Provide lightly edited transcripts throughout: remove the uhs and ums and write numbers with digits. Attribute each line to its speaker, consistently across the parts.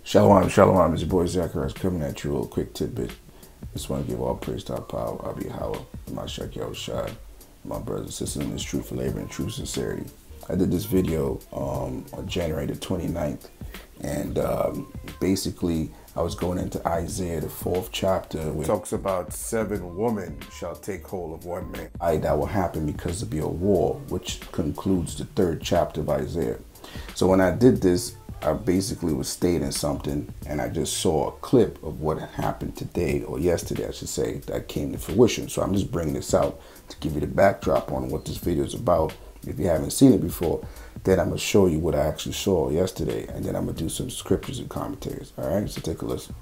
Speaker 1: Shalom, shalom. It's your boy Zacharias coming at you. A little quick tidbit. Just want to give all praise to our power, Abi Hawa, my Shaq Shad, my brothers and sisters in this truth for labor and true sincerity. I did this video on January the 29th, and basically I was going into Isaiah, the 4th chapter, which talks about 7 women shall take hold of one man. That will happen because there'll be a war, which concludes the 3rd chapter of Isaiah. So when I did this, I basically was stating something, and I just saw a clip of what happened today, or yesterday I should say, that came to fruition. So I'm just bringing this out to give you the backdrop on what this video is about. If you haven't seen it before, then I'm going to show you what I actually saw yesterday, and then I'm going to do some scriptures and commentaries. All right, so take a listen.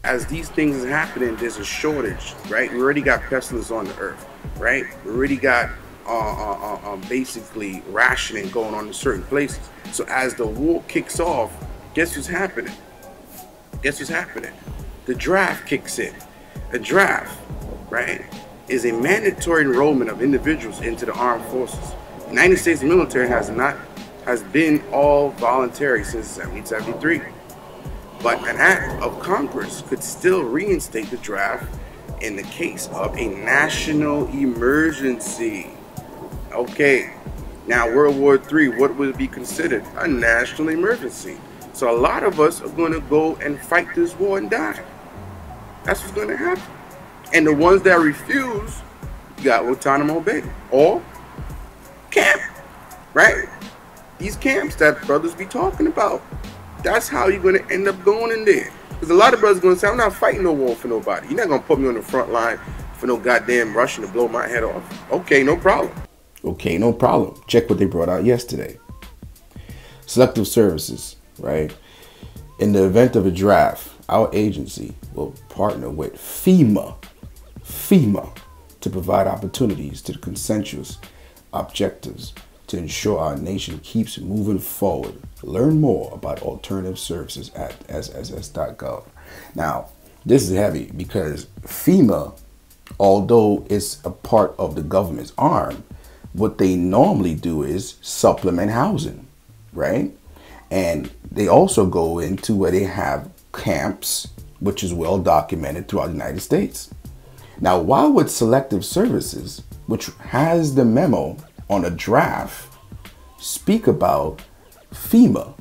Speaker 2: As these things are happening, there's a shortage, right? We already got pestilence on the earth, right? We already got basically rationing going on in certain places. So as the war kicks off, guess what's happening? Guess what's happening? The draft kicks in. A draft, right, is a mandatory enrollment of individuals into the armed forces. The United States military has been all voluntary since 1773. But an act of Congress could still reinstate the draft in the case of a national emergency. Okay, now World War III, what would be considered a national emergency? So a lot of us are going to go and fight this war and die. That's what's going to happen. And the ones that refuse, you got Guantanamo Bay or camp, right? These camps that brothers be talking about. That's how you're going to end up going in there. Because a lot of brothers going to say, I'm not fighting no war for nobody. You're not going to put me on the front line for no goddamn Russian to blow my head off. Okay, no problem.
Speaker 1: Okay, no problem. Check what they brought out yesterday. Selective services, right? In the event of a draft, our agency will partner with FEMA to provide opportunities to the consensus objectives to ensure our nation keeps moving forward. Learn more about alternative services at sss.gov. Now, this is heavy because FEMA, although it's a part of the government's arm, what they normally do is supplement housing, right? And they also go into where they have camps, which is well documented throughout the United States. Now, why would Selective Services, which has the memo on a draft, speak about FEMA?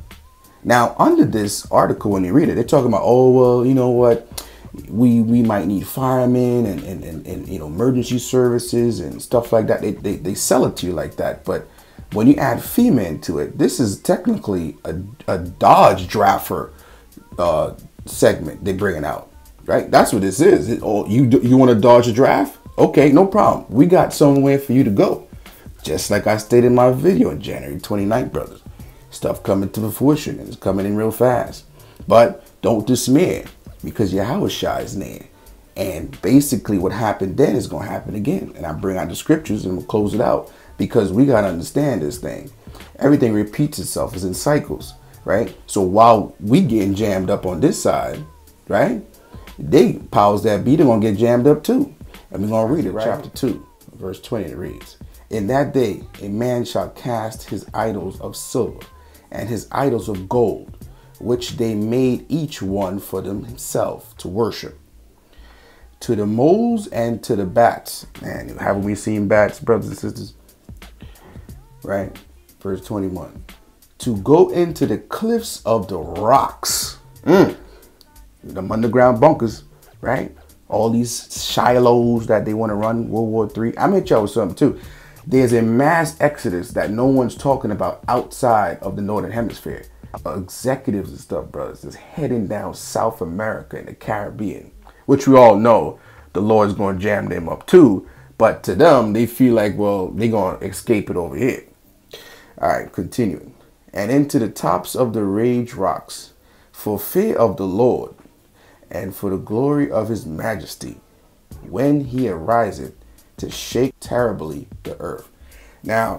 Speaker 1: Now, under this article, when you read it, they're talking about, oh, well, you know what? We might need firemen and you know, emergency services and stuff like that. They sell it to you like that. But when you add FEMA into it, this is technically a Dodge Drafter segment they're bringing out, right? That's what this is. You want to dodge a draft? Okay, no problem. We got somewhere for you to go. Just like I stated in my video on January 29th, brothers. Stuff coming to fruition, and it's coming in real fast. But don't dismay, because Yahushua is there. And basically what happened then is going to happen again. And I bring out the scriptures and we'll close it out, because we got to understand this thing. Everything repeats itself, is in cycles, right? So while we getting jammed up on this side, right, they powers that be, they're going to get jammed up too. And we're going to read it, right? Chapter 2, verse 20, it reads, in that day a man shall cast his idols of silver and his idols of gold, which they made each one for himself to worship, to the moles and to the bats. Man, haven't we seen bats, brothers and sisters? Right? Verse 21. To go into the cliffs of the rocks. Them underground bunkers, right? All these Shilohs that they want to run World War III. I'm going to tell you something too. There's a mass exodus that no one's talking about outside of the Northern Hemisphere. Executives and stuff, brothers, is heading down South America and the Caribbean, which we all know the Lord's going to jam them up too. But to them, they feel like, well, they're going to escape it over here. All right, continuing. And into the tops of the rage rocks, for fear of the Lord and for the glory of his majesty, when he ariseth to shake terribly the earth. Now,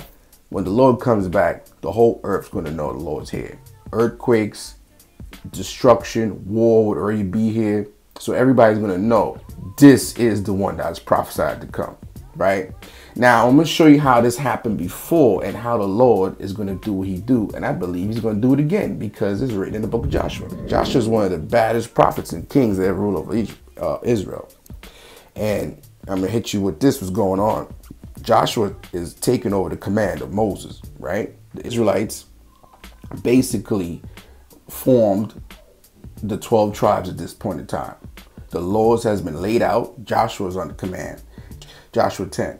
Speaker 1: when the Lord comes back, the whole earth's going to know the Lord's here. Earthquakes, destruction, war would already be here. So everybody's going to know this is the one that's prophesied to come. right? Now, I'm going to show you how this happened before and how the Lord is going to do what he do. And I believe he's going to do it again because it's written in the book of Joshua. Joshua is one of the baddest prophets and kings that ever ruled over Israel. And I'm going to hit you with this, what's going on. Joshua is taking over the command of Moses, right? The Israelites basically formed the 12 tribes at this point in time. The laws has been laid out. Joshua is under command. Joshua 10.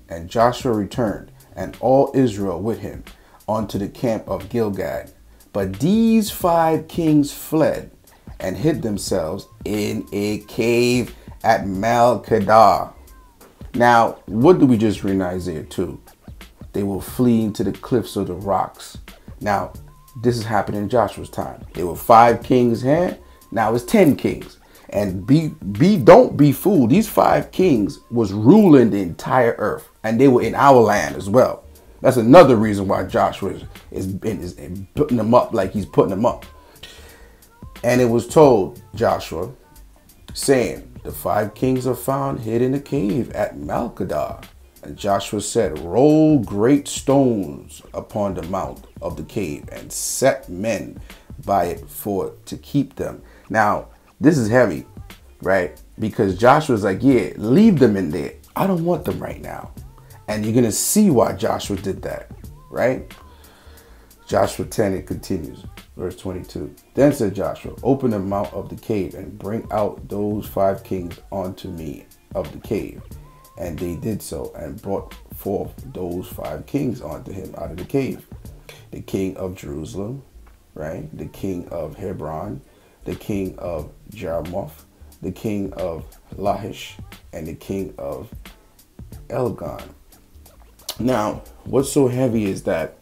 Speaker 1: And Joshua returned, and all Israel with him, unto the camp of Gilgad. But these 5 kings fled and hid themselves in a cave at Malkedah. Now, what do we just read in Isaiah 2? They will flee into the cliffs of the rocks. Now, this is happening in Joshua's time. There were 5 kings here. Now it's 10 kings. And don't be fooled. These 5 kings was ruling the entire earth, and they were in our land as well. That's another reason why Joshua is putting them up like he's putting them up. And it was told Joshua, saying, the 5 kings are found hid in a cave at Malkedah. And Joshua said, roll great stones upon the mount of the cave and set men by it for to keep them. Now, this is heavy, right? Because Joshua's like, yeah, leave them in there. I don't want them right now. And you're going to see why Joshua did that, right? Joshua 10, it continues, verse 22. Then said Joshua, open the mouth of the cave and bring out those 5 kings unto me of the cave. And they did so and brought forth those 5 kings unto him out of the cave. The king of Jerusalem, right? The king of Hebron, the king of Jarmuth, the king of Lachish, and the king of Elgon. Now, what's so heavy is that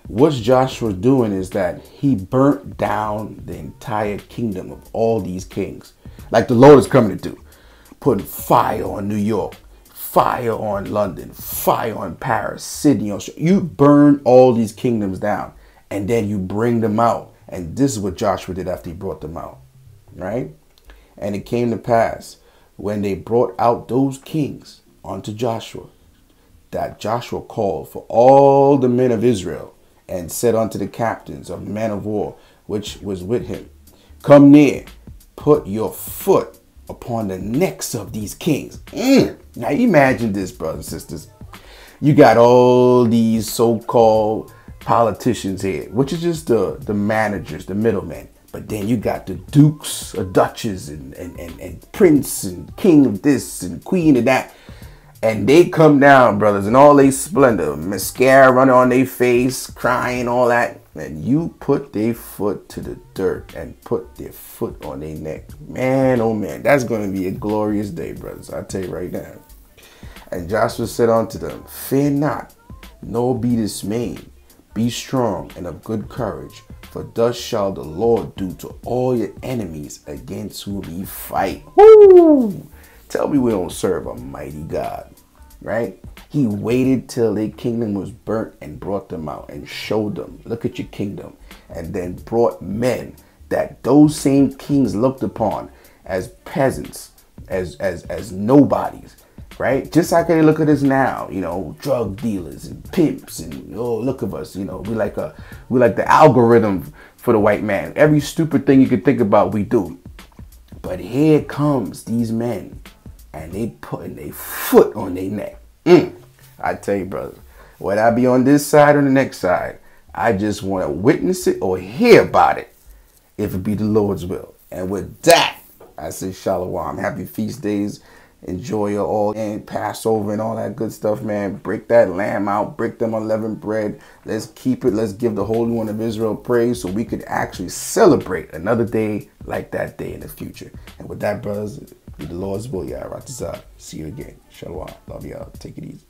Speaker 1: what Joshua doing is that he burnt down the entire kingdom of all these kings. Like the Lord is coming to do. Putting fire on New York, fire on London, fire on Paris, Sydney. You burn all these kingdoms down and then you bring them out. And this is what Joshua did after he brought them out, right? And it came to pass when they brought out those kings unto Joshua, that Joshua called for all the men of Israel and said unto the captains of men of war, which was with him, come near, put your foot upon the necks of these kings. Now imagine this, brothers and sisters. You got all these so-called politicians here, which is just the managers, the middlemen. But then you got the dukes, duchess, and prince, and king of this, and queen of that. And they come down, brothers, in all their splendor, mascara running on their face, crying, all that. And you put their foot to the dirt and put their foot on their neck. Man, oh man, that's going to be a glorious day, brothers. I tell you right now. And Joshua said unto them, fear not, nor be dismayed. Be strong and of good courage, for thus shall the Lord do to all your enemies against whom ye fight. Woo! Tell me we don't serve a mighty God, right? He waited till their kingdom was burnt and brought them out and showed them, look at your kingdom, and then brought men that those same kings looked upon as peasants, as nobodies. Right? Just like they look at us now, you know, drug dealers and pimps and, oh, look at us, you know, we like the algorithm for the white man. Every stupid thing you could think about, we do. But here comes these men and they putting their foot on their neck. I tell you, brother, whether I be on this side or the next side, I just want to witness it or hear about it if it be the Lord's will. And with that, I say shalom. Happy feast days. Enjoy your all and Passover and all that good stuff, man. Break that lamb out, break them unleavened bread. Let's keep it. Let's give the Holy One of Israel praise so we could actually celebrate another day like that day in the future. And with that, brothers, be the Lord's will, y'all. See you again. Shalom. Love y'all. Take it easy.